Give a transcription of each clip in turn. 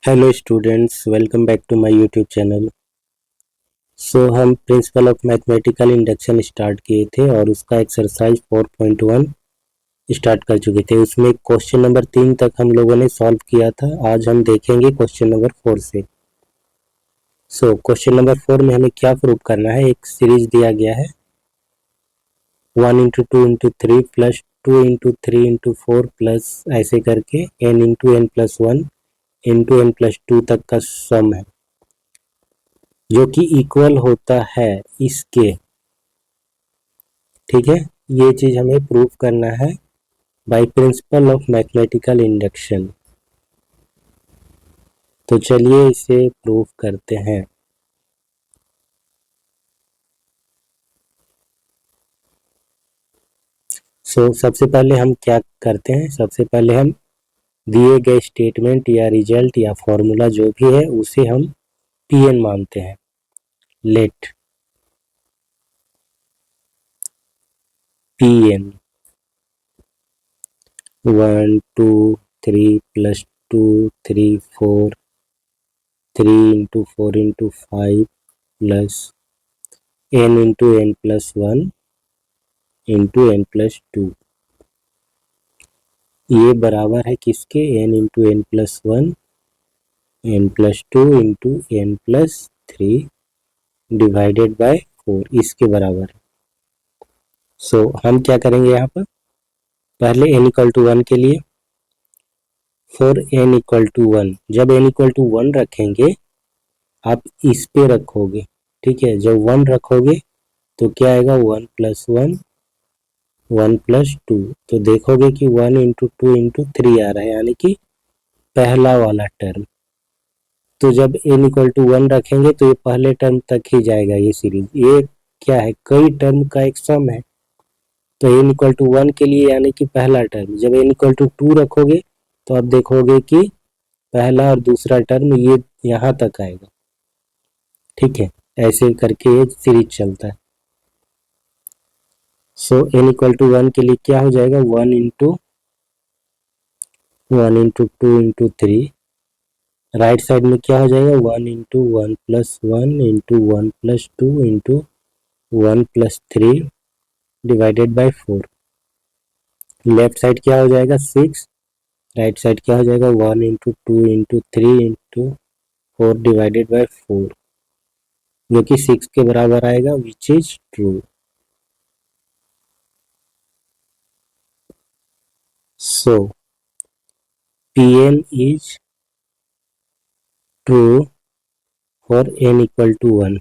Hello students, welcome back to my YouTube channel. हम principle of mathematical induction start किए थे और उसका एक्सरसाइज 4.1 स्टार्ट कर चुके थे। उसमें क्वेश्चन नंबर 3 तक हम लोगों ने सॉल्व किया था। आज हम देखेंगे क्वेश्चन नंबर 4 से। क्वेश्चन नंबर 4 में हमें क्या प्रूव करना है। एक सीरीज दिया गया है 1 into 2 into 3 plus 2 into 3 into 4 plus ऐसे करके n into n plus 1 into n plus 2 तक का सम है, जो कि इक्वल होता है इसके। ठीक है, ये चीज हमें प्रूव करना है by principle of mathematical induction. तो चलिए इसे प्रूव करते हैं। सबसे पहले हम क्या करते हैं, सबसे पहले हम दिए गए स्टेटमेंट या रिजल्ट या फॉर्मूला जो भी है उसे हम Pn मानते हैं। Let Pn 1 2 3 plus 2 3 4 3 into 4 into 5 plus n into n plus 1 into n plus 2, ये बराबर है किसके, n into n plus 1 n plus 2 into n plus 3 divided by 4, इसके बराबर है। हम क्या करेंगे यहाँ पर, पहले n इक्वल टू 1 के लिए फॉर n इक्वल टू 1, जब n इक्वल टू 1 रखेंगे आप इस पे रखोगे। ठीक है, जब 1 रखोगे तो क्या आएगा, 1 प्लस 1 1 प्लस 2, तो देखोगे कि 1 इंटू 2 इंटू 3 आ रहा है, यानी कि पहला वाला टर्म। तो जब n इक्वल टू 1 रखेंगे तो ये पहले टर्म तक ही जाएगा। ये सीरीज ये क्या है, कई टर्म का एक सम है। तो n इक्वल टू 1 के लिए यानी कि पहला टर्म, जब n इक्वल टू 2 रखोगे तो आप देखोगे कि पहला और दूसरा टर्म ये यहाँ तक आएगा। ठीक है, ऐसे करके ये सीरीज चलता है। n इक्वल टू 1 के लिए क्या हो जाएगा, 1 इंटू 2 इंटू 3, राइट साइड में क्या हो जाएगा, 1 into 1 plus 1 into 1 plus 2 into 1 plus 3 divided by 4। Left side क्या हो जाएगा 6, राइट साइड क्या हो जाएगा 1 into 2 into 3 into 4 divided by 4, जो कि 6 के बराबर आएगा, which is true. So Pn is true for n equal to 1।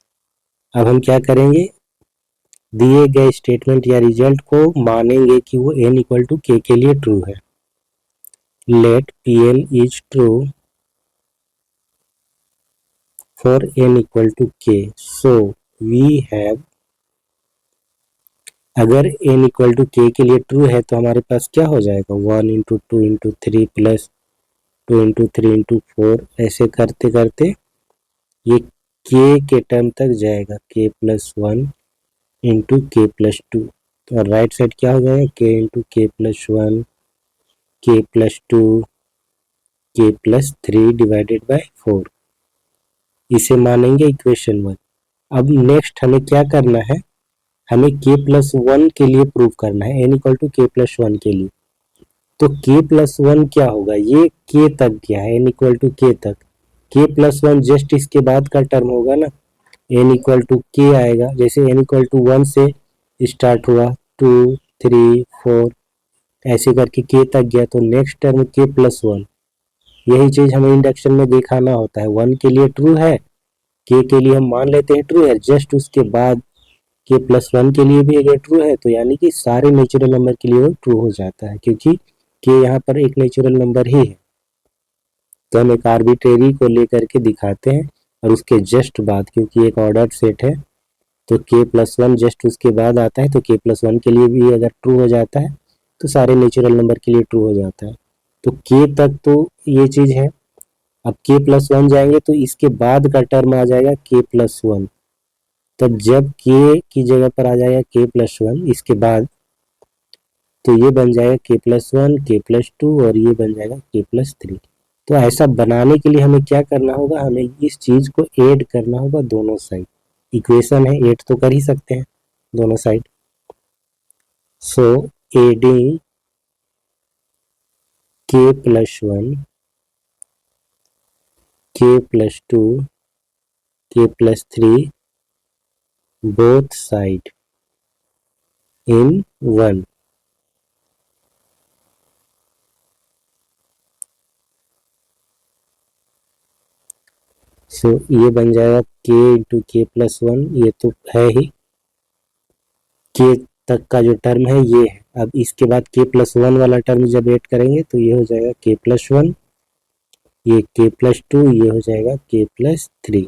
अब हम क्या करेंगे, दिए गए स्टेटमेंट या रिजल्ट को मानेंगे कि वो n इक्वल टू k के लिए ट्रू है। Let Pn is true for n equal to k। So we have, अगर n इक्वल टू k के लिए ट्रू है तो हमारे पास क्या हो जाएगा, 1 into 2 into 3 plus 2 into 3 into 4, ऐसे करते करते ये k के टर्म तक जाएगा, k plus 1 into k plus 2। तो राइट साइड क्या हो जाएगा, k into k plus 1 k plus 2 k plus 3 divided by 4, इसे मानेंगे इक्वेशन 1। अब नेक्स्ट हमें क्या करना है, हमें k प्लस 1 के लिए प्रूव करना है, n equal to k plus 1 के लिए। तो k प्लस 1 क्या होगा, ये k तक गया है, n इक्वल टू k तक, k प्लस 1 जस्ट इसके बाद का टर्म होगा ना, n इक्वल टू k आएगा। जैसे n इक्वल टू 1 से स्टार्ट हुआ, 2 3 4 ऐसे करके k तक गया, तो नेक्स्ट टर्म k प्लस 1। यही चीज हमें इंडक्शन में दिखाना होता है, 1 के लिए ट्रू है, k के लिए हम मान लेते हैं ट्रू है, जस्ट उसके बाद k प्लस 1 के लिए भी अगर ट्रू है तो यानी कि सारे नेचुरल नंबर के लिए वो ट्रू हो जाता है, क्योंकि k यहाँ पर एक नेचुरल नंबर ही है। तो हम एक आर्बिट्रेरी को लेकर के दिखाते हैं और उसके जस्ट बाद, क्योंकि एक ऑर्डर सेट है तो k प्लस 1 जस्ट उसके बाद आता है, तो k प्लस 1 के लिए भी अगर ट्रू हो जाता है तो सारे नेचुरल नंबर के लिए ट्रू हो जाता है। तो k तक तो ये चीज है। अब k प्लस 1 जाएंगे तो इसके बाद का टर्म आ जाएगा k प्लस 1, तब जब k की जगह पर आ जाएगा k प्लस 1 इसके बाद, तो ये बन जाएगा k प्लस 1 k प्लस 2 और ये बन जाएगा k प्लस 3। तो ऐसा बनाने के लिए हमें क्या करना होगा, हमें इस चीज को ऐड करना होगा दोनों साइड। इक्वेशन है, ऐड तो कर ही सकते हैं दोनों side. So adding k plus 1, k plus 2, k plus 3 both side in 1. So ये बन जाएगा k इंटू के प्लस 1, ये तो है ही, k तक का जो टर्म है ये है। अब इसके बाद k प्लस 1 वाला टर्म जब ऐड करेंगे तो ये हो जाएगा k प्लस 1, ये k प्लस 2, ये हो जाएगा k प्लस 3।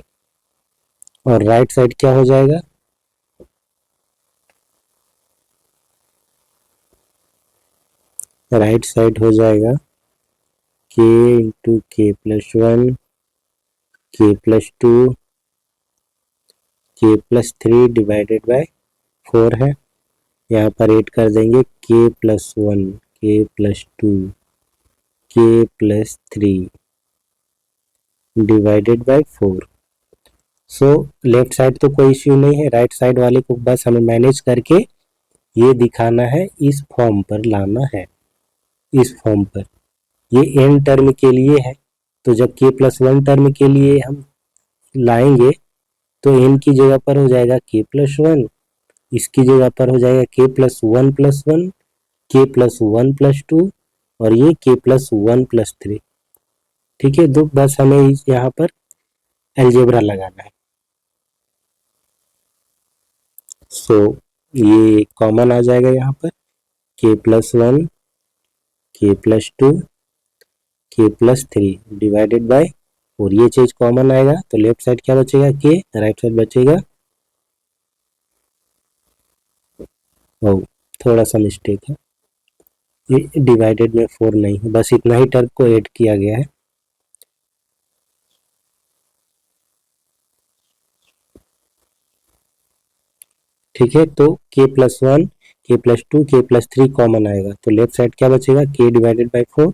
और राइट साइड क्या हो जाएगा, राइट साइड हो जाएगा k into k plus 1, k plus 2, k plus 3 divided by 4 है। यहाँ पर ऐड कर देंगे k plus 1, k plus 2, k plus 3 divided by 4। So left side तो कोई इश्यू नहीं है, राइट साइड वाले को बस हमें मैनेज करके ये दिखाना है, इस फॉर्म पर लाना है, इस फॉर्म पर। ये n टर्म के लिए है, तो जब k प्लस 1 टर्म के लिए हम लाएंगे तो n की जगह पर हो जाएगा k प्लस 1, इसकी जगह पर हो जाएगा k plus 1, k plus 1 plus 2 और ये k प्लस 1 प्लस 3। ठीक है, तो बस हमें यहाँ पर अलजेब्रा लगाना है। सो ये कॉमन आ जाएगा यहाँ पर, k plus 1, k plus 2, k plus 3 divided by 4। ये चीज कॉमन आएगा तो लेफ्ट साइड क्या बचेगा k, राइट साइड बचेगा, ओ थोड़ा सा मिस्टेक है, ये डिवाइडेड में 4 नहीं है, बस इतना ही टर्म को ऐड किया गया है। ठीक है, तो k plus 1, k plus 2, k plus 3 common आएगा तो लेफ्ट साइड क्या बचेगा k डिवाइडेड बाय 4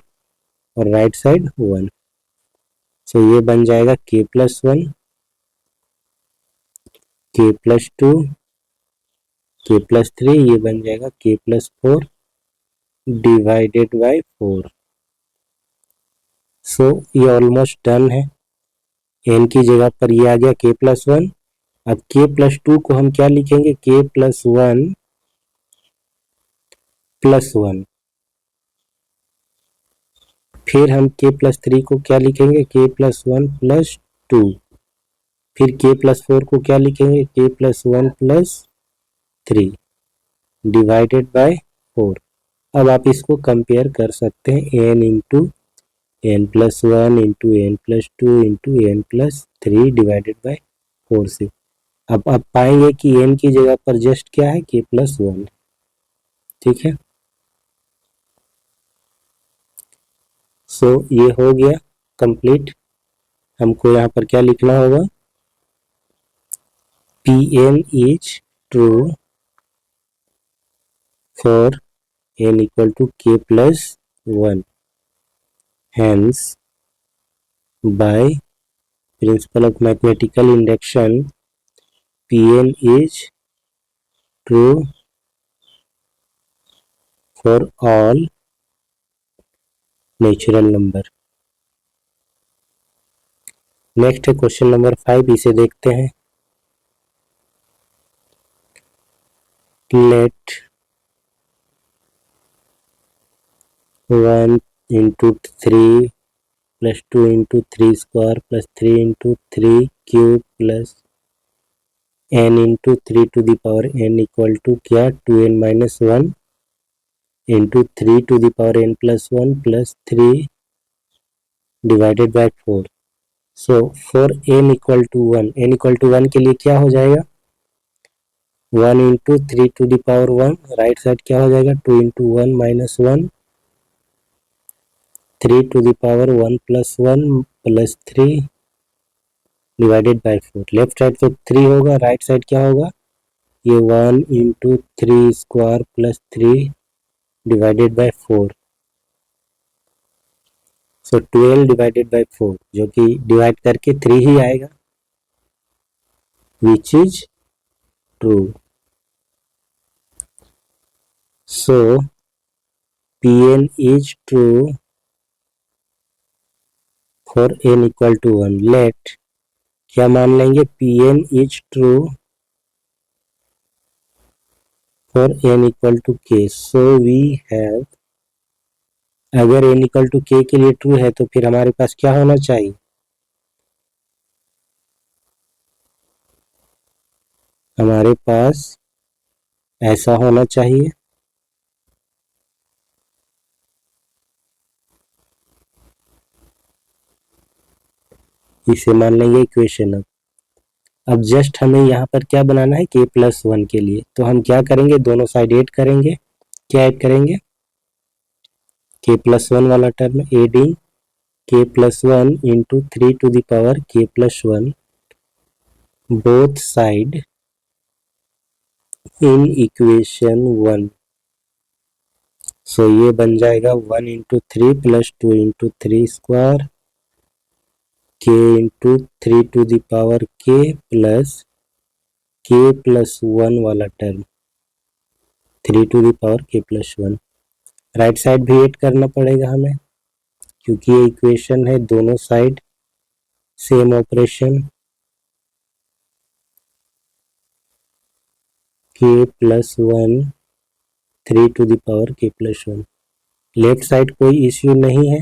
और राइट साइड 1। सो ये बन जाएगा k plus 1, k plus 2, k plus 3, ये बन जाएगा k प्लस 4 डिवाइडेड बाय 4। सो ये ऑलमोस्ट डन है, n की जगह पर ये आ गया k प्लस 1। अब k प्लस 2 को हम क्या लिखेंगे, k प्लस 1 प्लस 1। फिर हम k प्लस 3 को क्या लिखेंगे, k प्लस 1 प्लस 2। फिर k प्लस 4 को क्या लिखेंगे, k plus 1 plus 3 divided by 4। अब आप इसको कंपेयर कर सकते हैं n into n plus 1 into n plus 2 into n plus 3 divided by 4 से। अब आप पाएंगे कि n की जगह पर जस्ट क्या है, k प्लस 1। ठीक है, सो ये हो गया कंप्लीट। हमको यहाँ पर क्या लिखना होगा, Pn is true for n equal to k plus 1, hence by principle of mathematical induction Pn is true for all natural number. Next है क्वेश्चन नंबर 5, इसे देखते हैं। Let 1 into 3 plus 2 into 3 square plus 3 into 3 cube plus n into 3 to the power n equal to क्या, 2n minus 1 into 3 to the power n plus 1 plus 3 divided by 4। So for n equal to 1, n equal to 1 के लिए क्या हो जाएगा, 1 into 3 to the power 1, right side क्या हो जाएगा 2 into 1 minus 1, 3 to the power 1 plus 1 plus 3 divided by 4। Left side तो 3 होगा, राइट साइड क्या होगा, ये 1 into 3 square plus 3 divided by 4। तो 12 डिवाइडेड बाई 4 जो कि डिवाइड करके 3 ही आएगा, which is true. So Pn is true for n equal to 1। Let क्या मान लेंगे, Pn is true for n equal to k। So we have, अगर n इक्वल टू k के लिए ट्रू है तो फिर हमारे पास क्या होना चाहिए, हमारे पास ऐसा होना चाहिए, इसे मान लेंगे इक्वेशन। अब जस्ट हमें यहाँ पर क्या बनाना है, k प्लस 1 के लिए, तो हम क्या करेंगे, दोनों साइड ऐड करेंगे। क्या ऐड करेंगे, k प्लस 1 वाला term, adding k plus 1 into 3 to the power k plus 1 both side in equation 1। So ये बन जाएगा 1 into 3 plus 2 into 3 square k into 3 to the power k plus k plus 1 वाला term 3 to the power k plus 1। Right side भी add करना पड़ेगा हमें, क्योंकि ये इक्वेशन है, दोनों side same operation, k plus 1 3 to the power k plus 1। Left side कोई इश्यू नहीं है,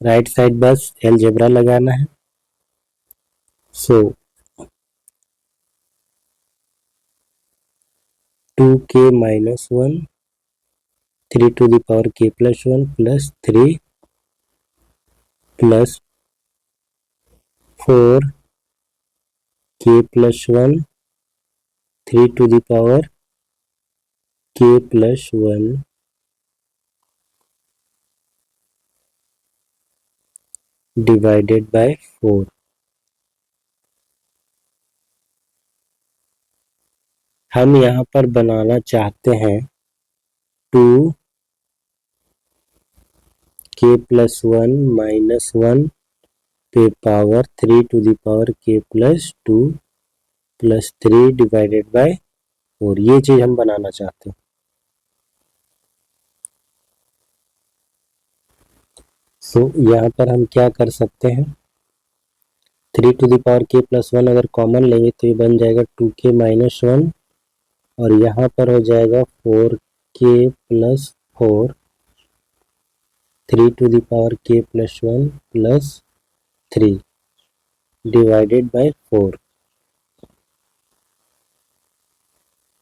राइट साइड बस अलजेब्रा लगाना है। So 2k minus 1 3 to the power k plus 1 plus 3 plus 4 k plus 1 3 to the power k plus 1 divided by 4। हम यहाँ पर बनाना चाहते हैं 2k प्लस 1 माइनस 1 पे power 3 to the power k plus 2 plus 3 divided by 4, ये चीज हम बनाना चाहते हैं। सो यहाँ पर हम क्या कर सकते हैं, 3 to the power k plus 1 अगर कॉमन लेंगे तो ये बन जाएगा 2k माइनस 1, और यहाँ पर हो जाएगा 4k plus 4 3 to the power k plus 1 plus 3 divided by 4।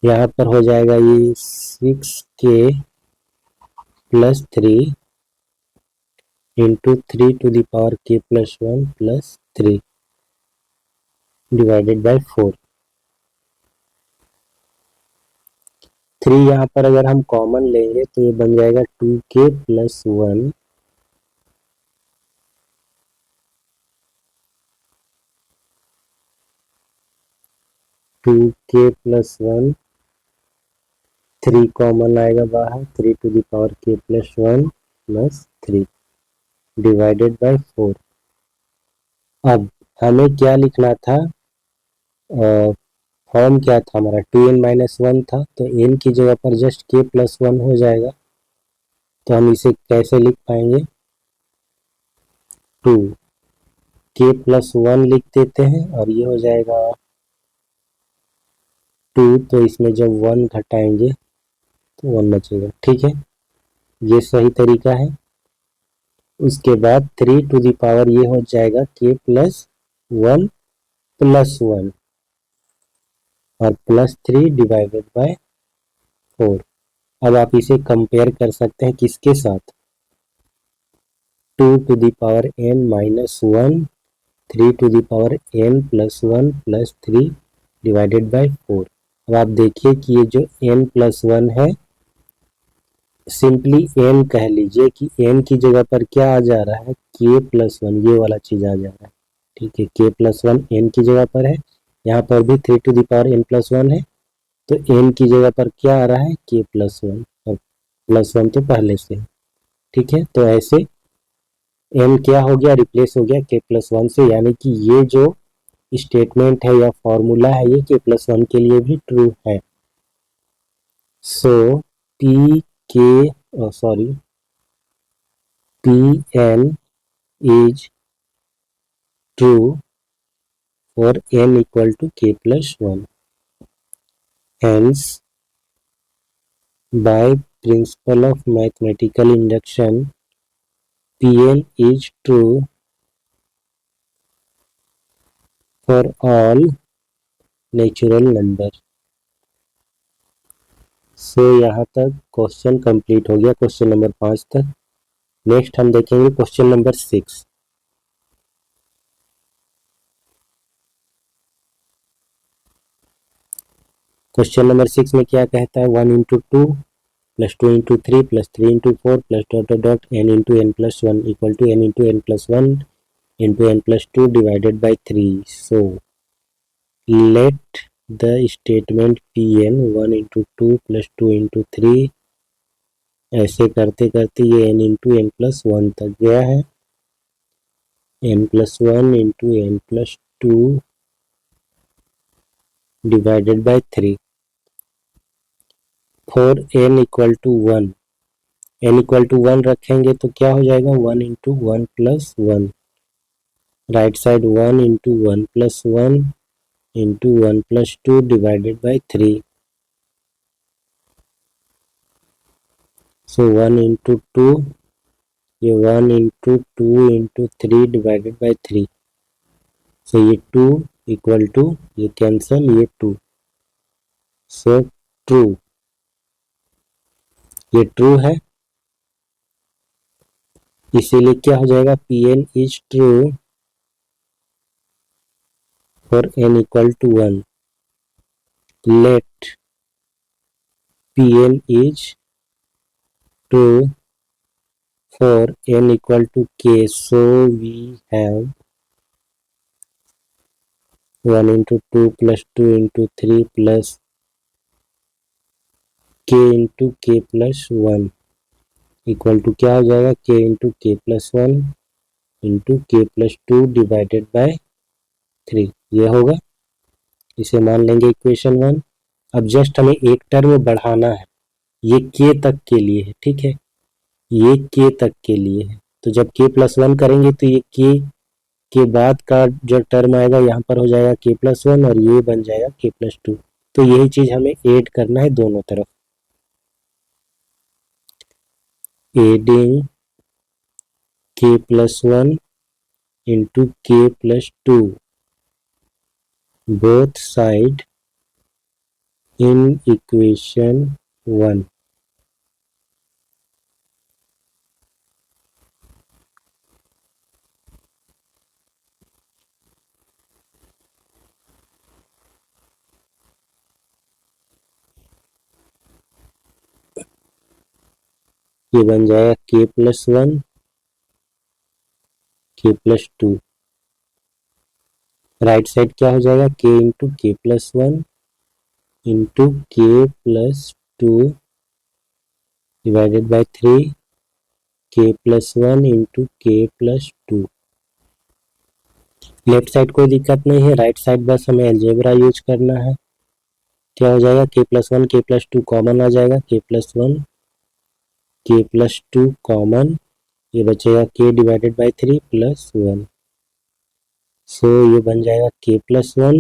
यहाँ पर हो जाएगा ये 6k plus 3 into 3 to the power k plus 1 plus 3 divided by 4। 3 यहाँ पर अगर हम कॉमन लेंगे तो ये बन जाएगा 2k plus 1 2k plus 1 3 common आएगा बाहर, 3 to the power k plus 1 plus 3 divided by 4। अब हमें क्या लिखना था, फॉर्म क्या था हमारा, 2n माइनस 1 था, तो n की जगह पर जस्ट k प्लस 1 हो जाएगा। तो हम इसे कैसे लिख पाएंगे, 2k प्लस 1 लिख देते हैं, और ये हो जाएगा 2, तो इसमें जब 1 घटाएंगे तो 1 बचेगा। ठीक है, ये सही तरीका है। उसके बाद 3 टू द पावर ये हो जाएगा k प्लस 1 प्लस 1 और प्लस 3 डिवाइडेड बाय 4। अब आप इसे कंपेयर कर सकते हैं किसके साथ, 2 to the power n minus 1 3 to the power n plus 1 plus 3 divided by 4। अब आप देखिए कि ये जो n प्लस 1 है, सिंपली n कह लीजिए कि n की जगह पर क्या आ जा रहा है, k प्लस 1, ये वाला चीज आ जा रहा है। ठीक है, k प्लस 1 n की जगह पर है, यहाँ पर भी 3 to the power n plus 1 है, तो n की जगह पर क्या आ रहा है, k प्लस 1, और प्लस 1 तो पहले से है। ठीक है, तो ऐसे एन क्या हो गया, रिप्लेस हो गया के प्लस वन से, यानी कि ये जो स्टेटमेंट है या फॉर्मूला है ये के प्लस वन के लिए भी ट्रू है। So p k sorry p n is true for n equal to k plus one. Hence, by principle of mathematical induction, Pn is true for all natural number। सो यहाँ तक question complete हो गया, question number 5 तक। Next हम देखेंगे question number 6। Question number 6 में क्या कहता है, 1 into two plus 2 into three plus 3 into four plus dot dot dot n into n plus one equal to n into n plus one into n plus two divided by 3। So let the statement Pn 1 into two plus 2 into three ऐसे करते करते ये n into n plus one तक गया है। n plus one into n plus two divided by 3 for n equal to one. n equal to one रखेंगे तो क्या हो जाएगा, 1 into one plus one, right side 1 into one plus one into one plus two divided by 3। So 1 into two, ये 1 into two into three divided by 3। So ये 2 equal to, ये cancel, ये 2। So true, ये true है, इसीलिए क्या हो जाएगा, p n is true for n equal to one. Let P n is true for n equal to k. So we have 1 into two plus 2 into three plus k into k plus one equal to क्या हो जाएगा, k into k plus one into k plus two divided by 3। ये होगा, इसे मान लेंगे equation 1। अब just हमें एक टर्म बढ़ाना है, ये के तक के लिए है, ठीक है, ये के तक के लिए है। तो जब के प्लस वन करेंगे तो ये के बाद का जो टर्म आएगा यहाँ पर हो जाएगा के प्लस वन और ये बन जाएगा के प्लस टू। तो यही चीज हमें ऐड करना है दोनों तरफ। एडिंग के plus one into k plus to both side in equation 1। ये बन जाएगा के प्लस वन के प्लस टू, राइट साइड क्या हो जाएगा, k into k plus one into k plus two divided by 3 के plus one into k plus to. Left side कोई दिक्कत नहीं है, राइट साइड बस हमें अलजेब्रा यूज करना है। क्या हो जाएगा, के प्लस वन के प्लस टू कॉमन आ जाएगा, के प्लस वन के प्लस टू कॉमन, ये बचेगा के डिवाइडेड बाई 3 प्लस वन। सो ये बन जाएगा के प्लस वन,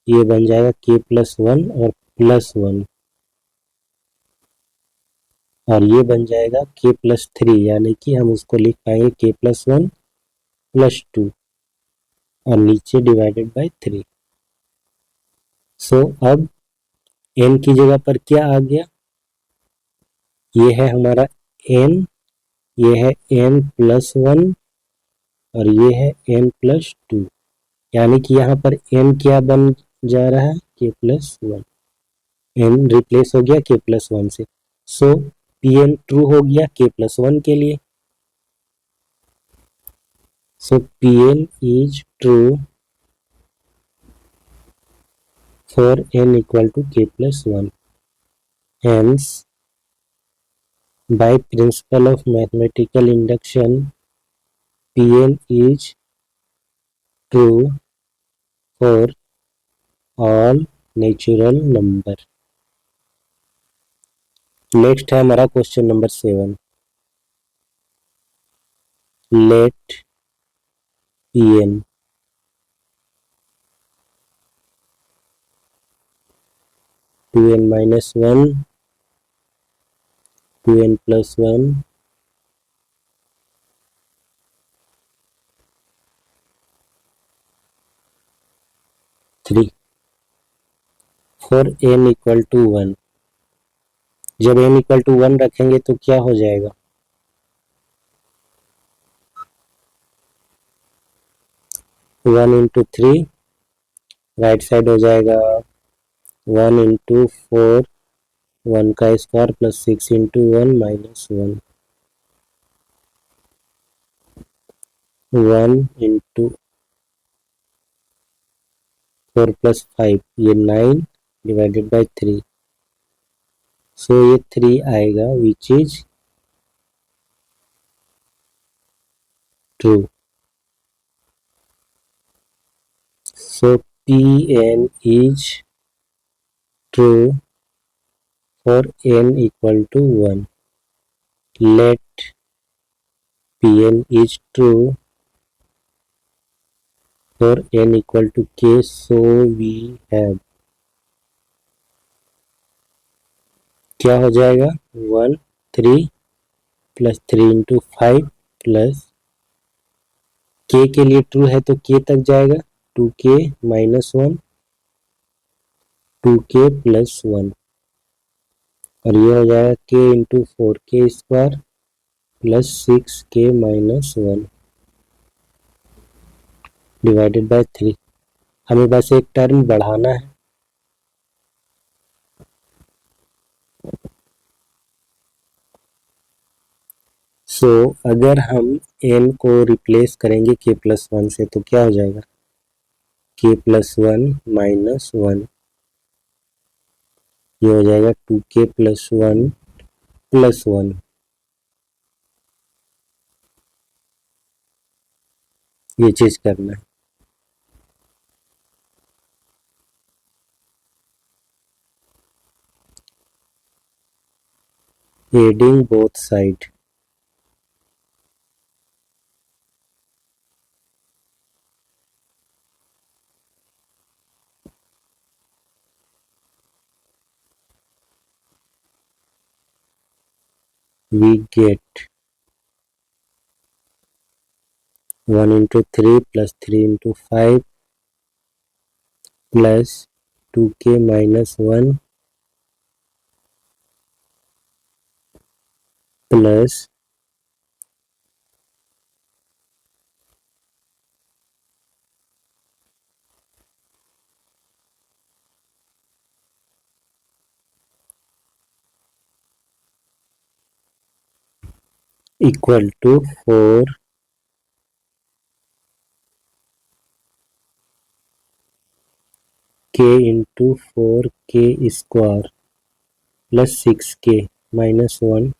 ये बन जाएगा के प्लस वन और प्लस वन, और ये बन जाएगा के प्लस थ्री, यानी कि हम उसको लिख पाएंगे के प्लस वन प्लस टू और नीचे डिवाइडेड बाई 3। सो अब n की जगह पर क्या आ गया, ये है हमारा n, ये है n प्लस वन और ये है n प्लस टू, यानी कि यहाँ पर n क्या बन जा रहा है, k plus one. n replace हो गया k प्लस वन से। सो Pn ट्रू हो गया k प्लस वन के लिए। सो Pn is true for n equal to k plus 1. Hence, by principle of mathematical induction, Pn is true for all natural number. Next है हमारा question number 7। Let Pn 2n minus 1 2n plus 1 3 for n equal to 1। जब n equal to 1 रखेंगे तो क्या हो जाएगा? 1 into 3 right side हो जाएगा 1 into 4 1 का square plus 6 into 1 minus 1 1 into 4 plus 5 ये 9 divided by 3। सो ये 3 आएगा which is true. So Pn is true for n equal to 1। Let Pn is true for n equal to k, so we have क्या हो जाएगा 1 3 plus 3 into 5 plus के लिए true है तो k तक जाएगा 2k minus 1 2k plus 1 और ये हो जाएगा k into 4k square plus 6k minus 1 divided by 3। हमें बस एक टर्म बढ़ाना है। सो अगर हम n को रिप्लेस करेंगे k प्लस 1 से तो क्या हो जाएगा k प्लस 1 माइनस 1 ये हो जाएगा 2k प्लस 1 प्लस 1। ये चीज करना है। Adding both side we get 1 into 3 plus 3 into 5 plus 2k minus 1 plus equal to 4 k into 4k square plus 6k minus 1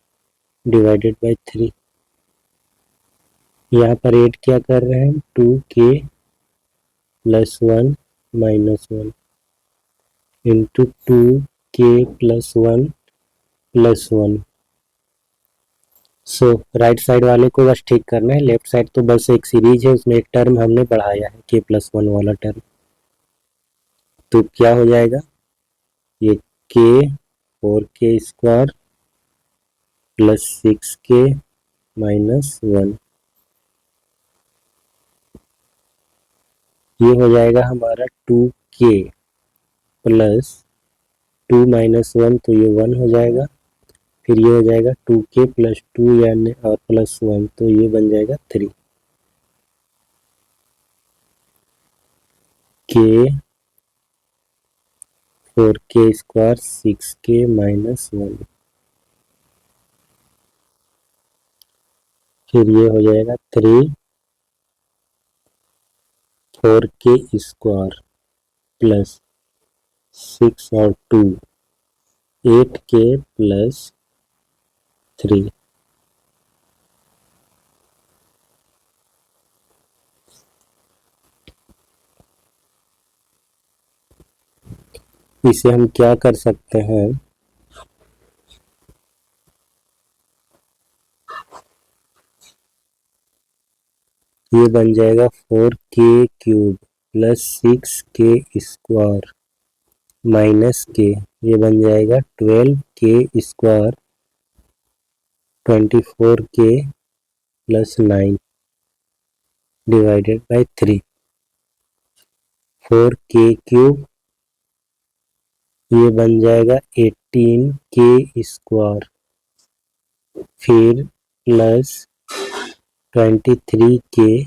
divided by 3। यहाँ पर ऐड क्या कर रहे हैं 2k plus 1 minus 1 into 2k plus 1 plus 1। सो right side वाले को बस ठीक करना है। लेफ्ट साइड तो बस एक सीरीज है उसमें एक टर्म हमने बढ़ाया है k प्लस 1 वाला टर्म। तो क्या हो जाएगा ये k 4k square plus 6k minus 1 ये हो जाएगा हमारा 2k प्लस 2 माइनस 1 तो ये 1 हो जाएगा। फिर ये हो जाएगा 2k प्लस 2 यानी और प्लस 1 तो ये बन जाएगा 3 k 4k square 6k minus 1 फिर ये हो जाएगा 3 4k स्क्वायर प्लस 6 और 2 8k प्लस 3 इसे हम क्या कर सकते हैं, ये बन जाएगा 4k³ प्लस 6k² माइनस के, ये बन जाएगा 12k² 24k plus 9 divided by 3। 4k³ ये बन जाएगा 18k², फिर प्लस 23k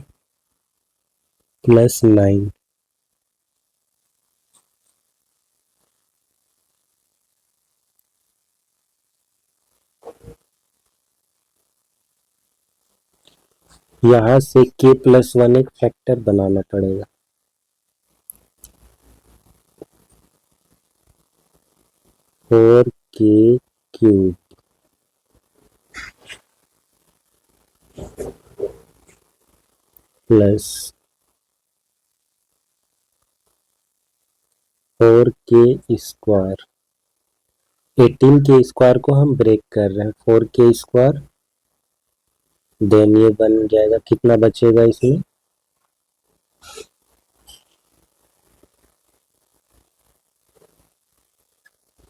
प्लस 9। यहाँ से k+1 एक फैक्टर बनाना पड़ेगा। 4k³ प्लस 4k², 18k² को हम ब्रेक कर रहे हैं, 4k², देन ये बन जाएगा, कितना बचेगा इसमें,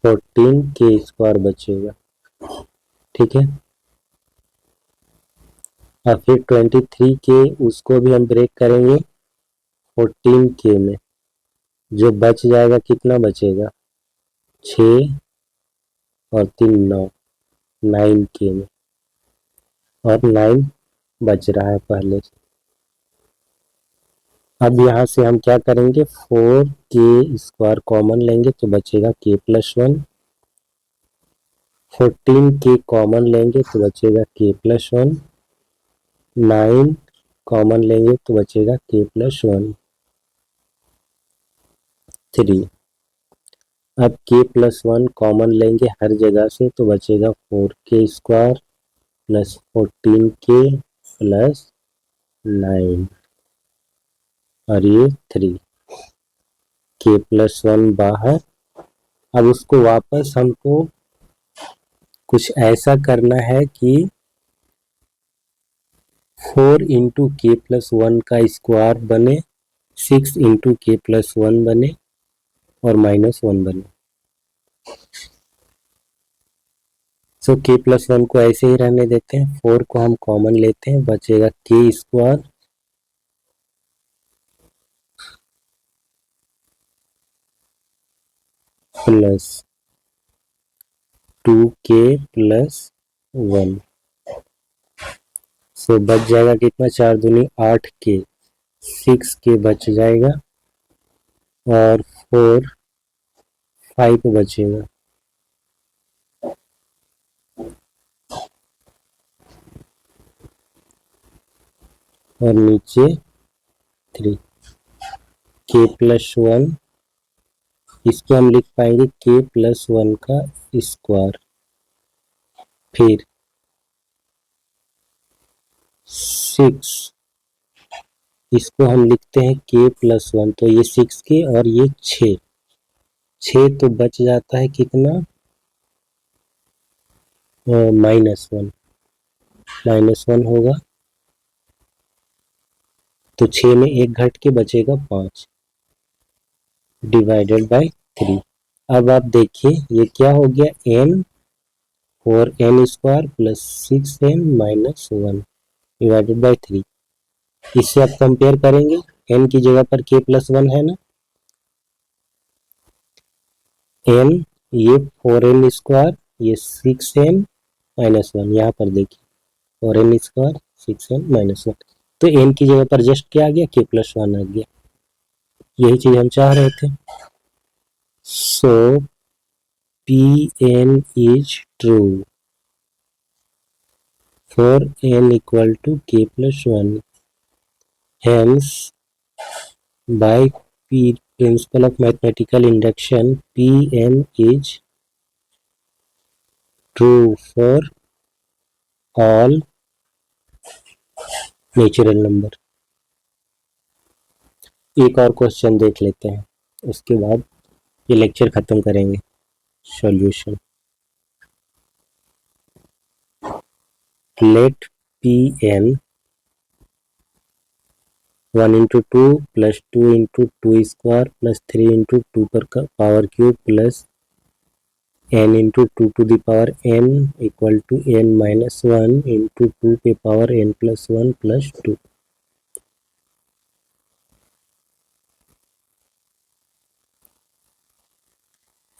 14k² बचेगा, ठीक है। और फिर 23k उसको भी हम ब्रेक करेंगे 14k में, जो बच जाएगा कितना बचेगा, 6 और 3 9, 9k में, और 9 बच रहा है पहले से। अब यहाँ से हम क्या करेंगे, 4k² कॉमन लेंगे तो बचेगा k+1, 14k कॉमन लेंगे तो बचेगा k+1, 9 कॉमन लेंगे तो बचेगा k+1 3। अब k+1 कॉमन लेंगे हर जगह से तो बचेगा 4k² प्लस 14k प्लस 9 और ये 3, k+1 बाहर। अब उसको वापस हमको कुछ ऐसा करना है कि 4 इंटू k+1 का स्क्वायर बने, 6 इंटू k+1 बने और -1 बने। सो k+1 को ऐसे ही रहने देते हैं, 4 को हम कॉमन लेते हैं, बचेगा k² प्लस 2k प्लस 1। सो बच जाएगा कितना, 4 दूनी 8k, 6k बच जाएगा और 4 5 बचेगा। और नीचे 3, k+1, इसको हम लिख पाएंगे k+1 का स्क्वायर, फिर 6, इसको हम लिखते हैं k+1, तो ये 6k और ये 6, तो बच जाता है कितना, -1, -1 होगा तो 6 में 1 घट के बचेगा 5 डिवाइडेड बाय 3। अब आप देखिए ये क्या हो गया, n 4n² plus 6n -1 divided by 3। इससे आप कंपेयर करेंगे, n की जगह पर k+1 है ना, n ये 4n², ये 6n -1, यहाँ पर देखिए 4n², 6n -1, तो n की जगह पर जस्ट क्या आ गया, k+1 आ गया। यही चीज हम चाह रहे थे। सो Pn is true for n equal to k+1. Hence, by principle of mathematical induction, Pn is true for all natural number. एक और क्वेश्चन देख लेते हैं उसके बाद ये लेक्चर ख़त्म करेंगे। Solution, let P n 1 into two plus 2 into two square plus 3 into two पर power cube plus n into two to the power n equal to n minus one into two पे power n plus one plus two.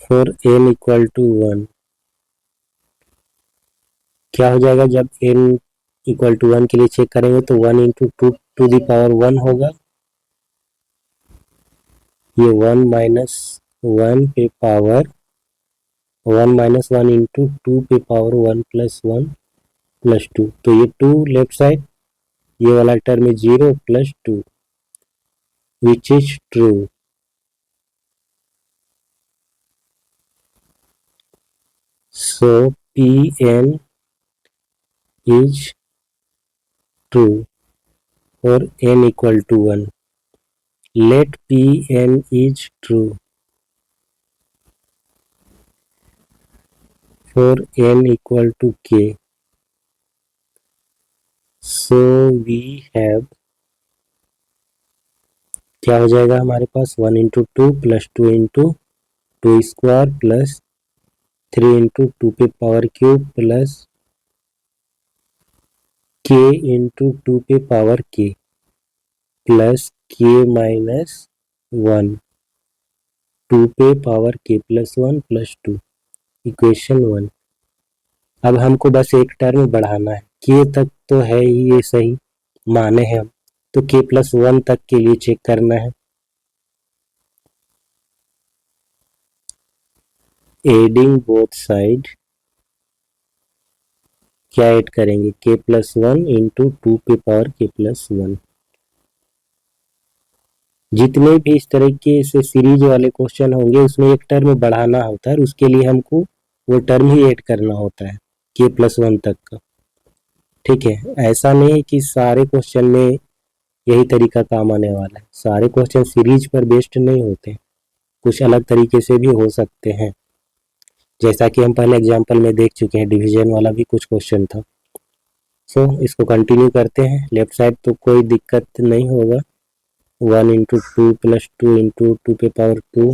For n equal to one क्या हो जाएगा? जब n equal to one के लिए check करेंगे तो 1 into two to the power one होगा, ये 1 माइनस वन पे power 1 minus one into two पे power 1 plus one plus two, तो ये 2 लेफ्ट साइड, ये वाला टर्म है 0 plus 2 which is true. So P n is true और n equal to one. Let P n is true for n equal to k. So we have, क्या हो जाएगा हमारे पास? 1 into two plus 2 into two square plus 3 into two पे power cube plus k into two पे power k plus k minus one two पे power k plus one plus two, equation one. अब हमको बस एक टर्म बढ़ाना है, k तक तो है ही, ये सही माने हैं हम, तो k प्लस वन तक के लिए चेक करना है। एडिंग बोथ साइड, क्या ऐड करेंगे? k plus one into two पे पावर k प्लस वन। जितने भी इस तरीके से सीरीज वाले क्वेश्चन होंगे उसमें एक टर्म बढ़ाना होता है, उसके लिए हमको वो टर्म ही ऐड करना होता है k प्लस वन तक का। ठीक है, ऐसा नहीं है कि सारे क्वेश्चन में यही तरीका काम आने वाला है, सारे क्वेश्चन सीरीज पर बेस्ड नहीं होते, कुछ अलग तरीके से भी हो सकते हैं, जैसा कि हम पहले एग्जाम्पल में देख चुके हैं, डिवीजन वाला भी कुछ क्वेश्चन था। सो इसको कंटिन्यू करते हैं। लेफ्ट साइड तो कोई दिक्कत नहीं होगा, 1 into two plus two into two पे power two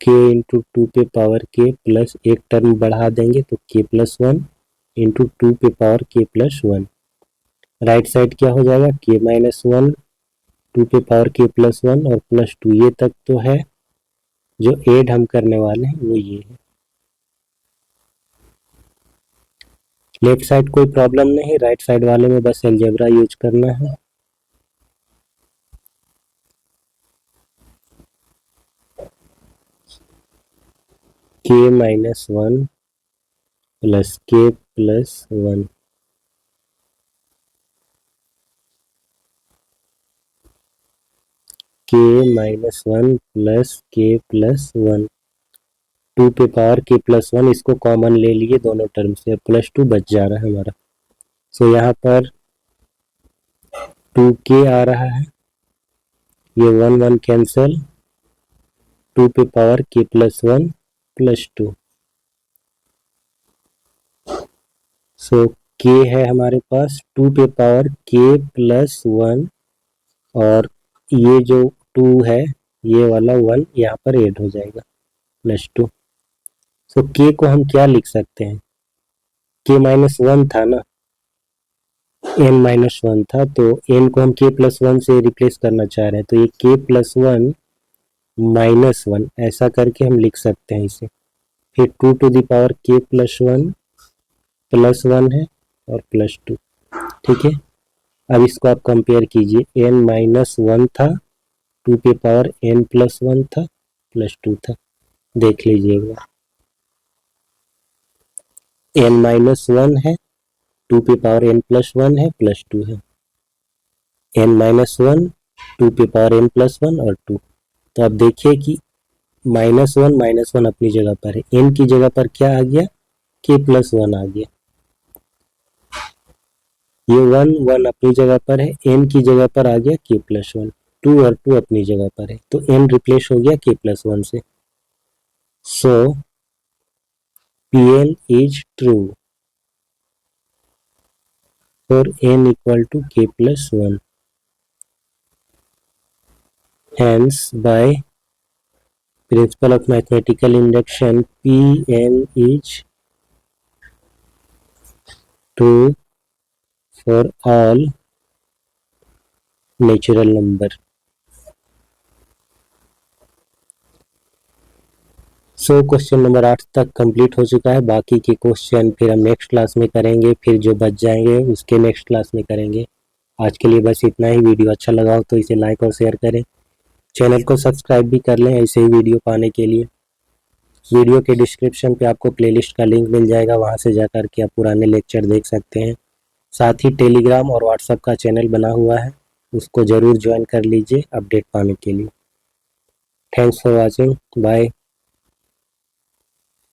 k into two पे पावर k प्लस एक टर्म बढ़ा देंगे तो k plus one into two पे power k plus one. Right side क्या हो जाएगा? k माइनस वन टू पे पावर k प्लस वन और प्लस टू, ये तक तो है, जो ऐड हम करने वाले हैं वो ये है। लेफ्ट साइड कोई प्रॉब्लम नहीं, राइट साइड वाले में बस अलजेब्रा यूज करना है। k minus one plus k plus one, k minus one plus k plus one, two पे पावर k प्लस वन, इसको कॉमन ले लिए दोनों टर्म से, प्लस टू बच जा रहा है हमारा। सो यहाँ पर 2k आ रहा है, ये वन वन कैंसल, टू पे power k plus one plus two. So k है हमारे पास टू पे पावर k प्लस वन, और ये जो टू है ये वाला वन यहाँ पर ऐड हो जाएगा, प्लस टू। सो k को हम क्या लिख सकते हैं? k माइनस वन था ना, n माइनस वन था, तो n को हम k प्लस वन से रिप्लेस करना चाह रहे हैं, तो ये k plus one minus one ऐसा करके हम लिख सकते हैं इसे। फिर two to the power k plus one है और प्लस टू। ठीक है, अब इसको आप कंपेयर कीजिए, n माइनस वन था, टू पे पावर n प्लस वन था, प्लस टू था, देख लीजिएगा। n माइनस वन है, टू पे पावर n प्लस वन है, प्लस टू है, n माइनस वन, टू पे पावर n प्लस वन और टू। तो आप देखिए कि माइनस वन अपनी जगह पर है, n की जगह पर क्या आ गया? k प्लस वन आ गया। ये वन वन अपनी जगह पर है, n की जगह पर आ गया k प्लस वन, टू और टू अपनी जगह पर है, तो n रिप्लेस हो गया k+1 से। सो Pn is true for n equal to k+1. Hence, by principle of mathematical induction, Pn is true for all natural number. So question number 8 तक कंप्लीट हो चुका है। बाकी के क्वेश्चन फिर हम नेक्स्ट क्लास में करेंगे, फिर जो बच जाएंगे उसके नेक्स्ट क्लास में करेंगे। आज के लिए बस इतना ही। वीडियो अच्छा लगा हो तो इसे लाइक और शेयर करें, चैनल को सब्सक्राइब भी कर लें ऐसे ही वीडियो पाने के लिए। वीडियो के डिस्क्रिप्शन पे आपको प्लेलिस्ट का लिंक मिल जाएगा, वहाँ से जाकर के आप पुराने लेक्चर देख सकते हैं। साथ ही टेलीग्राम और व्हाट्सएप का चैनल बना हुआ है, उसको ज़रूर ज्वाइन कर लीजिए अपडेट पाने के लिए। Thanks for watching, bye.